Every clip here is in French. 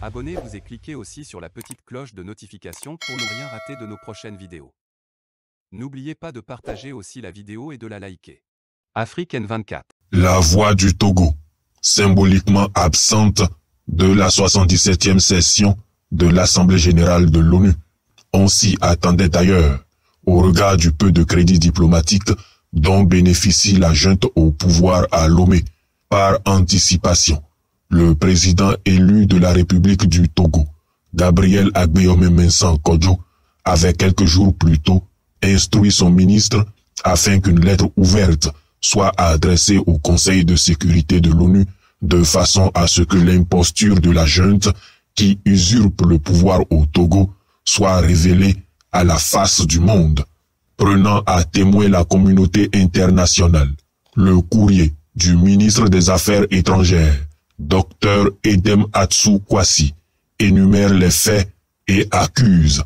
Abonnez-vous et cliquez aussi sur la petite cloche de notification pour ne rien rater de nos prochaines vidéos. N'oubliez pas de partager aussi la vidéo et de la liker. Afrique N24. La voix du Togo, symboliquement absente de la 77e session de l'Assemblée générale de l'ONU. On s'y attendait d'ailleurs, au regard du peu de crédit diplomatique dont bénéficie la junte au pouvoir à Lomé. Par anticipation, le président élu de la République du Togo, Gabriel Agbeyome-Mensah Kodjo, avait quelques jours plus tôt instruit son ministre afin qu'une lettre ouverte soit adressée au Conseil de sécurité de l'ONU de façon à ce que l'imposture de la junte qui usurpe le pouvoir au Togo soit révélée à la face du monde, prenant à témoin la communauté internationale. Le courrier du ministre des Affaires étrangères, Dr Edem Atsou Kwasi, énumère les faits et accuse,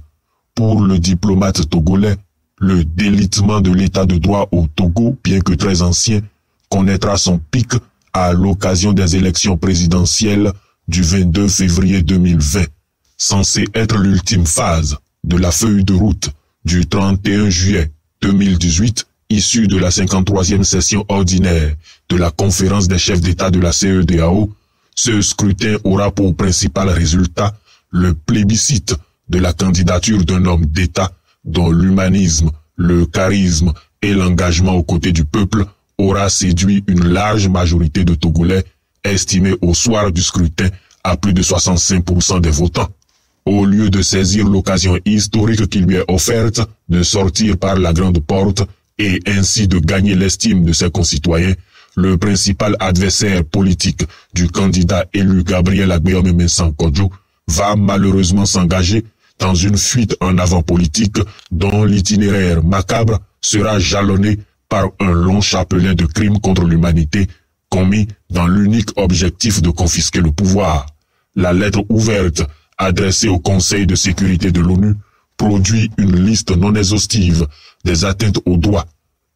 pour le diplomate togolais, le délitement de l'état de droit au Togo, bien que très ancien, connaîtra son pic à l'occasion des élections présidentielles du 22 février 2020, censée être l'ultime phase de la feuille de route du 31 juillet 2018, issue de la 53e session ordinaire de la conférence des chefs d'État de la CEDEAO. Ce scrutin aura pour principal résultat le plébiscite de la candidature d'un homme d'État dont l'humanisme, le charisme et l'engagement aux côtés du peuple aura séduit une large majorité de Togolais, estimée au soir du scrutin à plus de 65% des votants. Au lieu de saisir l'occasion historique qui lui est offerte de sortir par la grande porte et ainsi de gagner l'estime de ses concitoyens, le principal adversaire politique du candidat élu Gabriel Agbeyome-Mensah Kodjo va malheureusement s'engager dans une fuite en avant politique dont l'itinéraire macabre sera jalonné par un long chapelet de crimes contre l'humanité commis dans l'unique objectif de confisquer le pouvoir. La lettre ouverte adressée au Conseil de sécurité de l'ONU produit une liste non exhaustive des atteintes aux droits,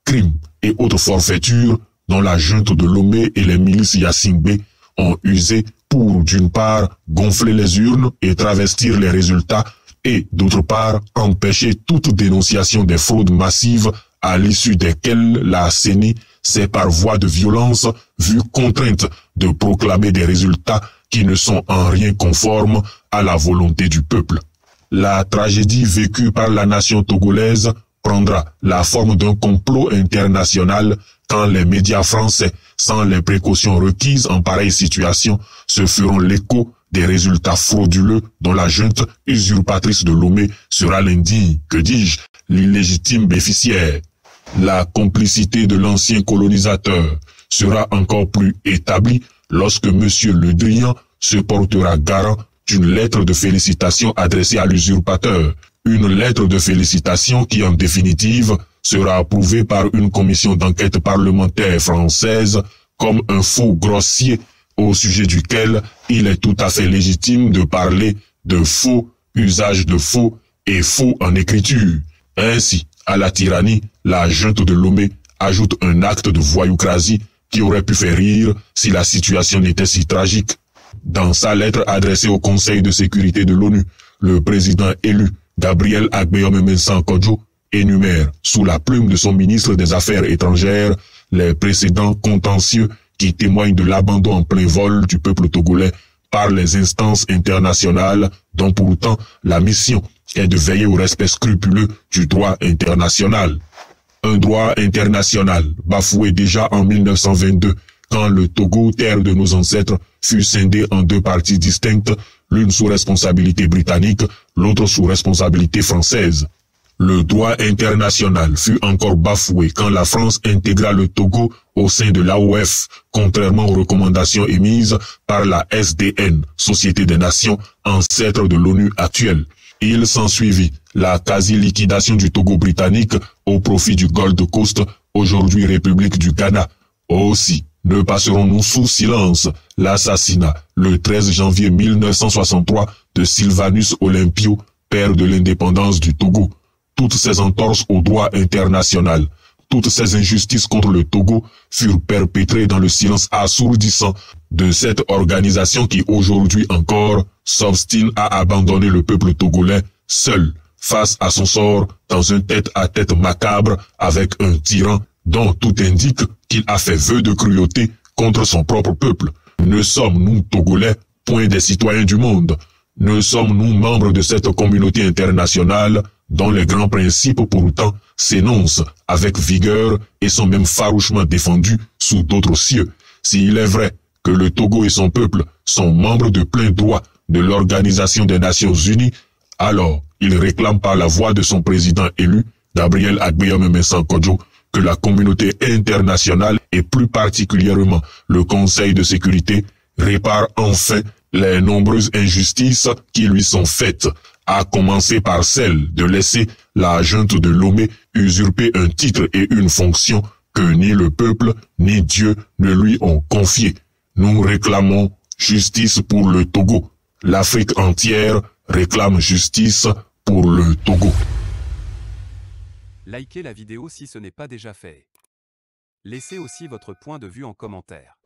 crimes et autres forfaitures dont la junte de Lomé et les milices Yassingbe ont usé pour, d'une part, gonfler les urnes et travestir les résultats et, d'autre part, empêcher toute dénonciation des fraudes massives à l'issue desquelles la CENI s'est par voie de violence vue contrainte de proclamer des résultats qui ne sont en rien conformes à la volonté du peuple. La tragédie vécue par la nation togolaise prendra la forme d'un complot international quand les médias français, sans les précautions requises en pareille situation, se feront l'écho des résultats frauduleux dont la junte usurpatrice de Lomé sera l'indigne, que dis-je, l'illégitime bénéficiaire. La complicité de l'ancien colonisateur sera encore plus établie lorsque M. Le Drian se portera garant d'une lettre de félicitations adressée à l'usurpateur, une lettre de félicitations qui, en définitive, sera approuvée par une commission d'enquête parlementaire française comme un faux grossier au sujet duquel il est tout à fait légitime de parler de faux, usage de faux et faux en écriture. Ainsi, à la tyrannie, la junte de Lomé ajoute un acte de voyoucrasie qui aurait pu faire rire si la situation n'était si tragique. Dans sa lettre adressée au Conseil de sécurité de l'ONU, le président élu, Gabriel Agbeyome-Mensah Kodjo, énumère, sous la plume de son ministre des Affaires étrangères, les précédents contentieux qui témoignent de l'abandon en plein vol du peuple togolais par les instances internationales dont pourtant la mission est de veiller au respect scrupuleux du droit international. Un droit international bafoué déjà en 1922 quand le Togo, terre de nos ancêtres, fut scindé en deux parties distinctes, l'une sous responsabilité britannique, l'autre sous responsabilité française. Le droit international fut encore bafoué quand la France intégra le Togo au sein de l'AOF, contrairement aux recommandations émises par la SDN, Société des Nations, ancêtre de l'ONU actuelle. Il s'ensuivit la quasi-liquidation du Togo britannique au profit du Gold Coast, aujourd'hui République du Ghana. Aussi, ne passerons-nous sous silence l'assassinat, le 13 janvier 1963, de Sylvanus Olympio, père de l'indépendance du Togo. Toutes ces entorses au droit international toutes ces injustices contre le Togo furent perpétrées dans le silence assourdissant de cette organisation qui aujourd'hui encore s'obstine à abandonner le peuple togolais seul face à son sort dans un tête-à-tête macabre avec un tyran dont tout indique qu'il a fait vœu de cruauté contre son propre peuple. Ne sommes-nous Togolais point des citoyens du monde? Ne sommes-nous membres de cette communauté internationale dont les grands principes pourtant s'énoncent avec vigueur et sont même farouchement défendus sous d'autres cieux? S'il est vrai que le Togo et son peuple sont membres de plein droit de l'Organisation des Nations Unies, alors il réclame par la voix de son président élu, Gabriel Agbeyame Mensan-Kodjo, que la communauté internationale et plus particulièrement le Conseil de sécurité répare enfin les nombreuses injustices qui lui sont faites, à commencer par celle de laisser la junte de Lomé usurper un titre et une fonction que ni le peuple ni Dieu ne lui ont confiés. Nous réclamons justice pour le Togo. L'Afrique entière réclame justice pour le Togo. Likez la vidéo si ce n'est pas déjà fait. Laissez aussi votre point de vue en commentaire.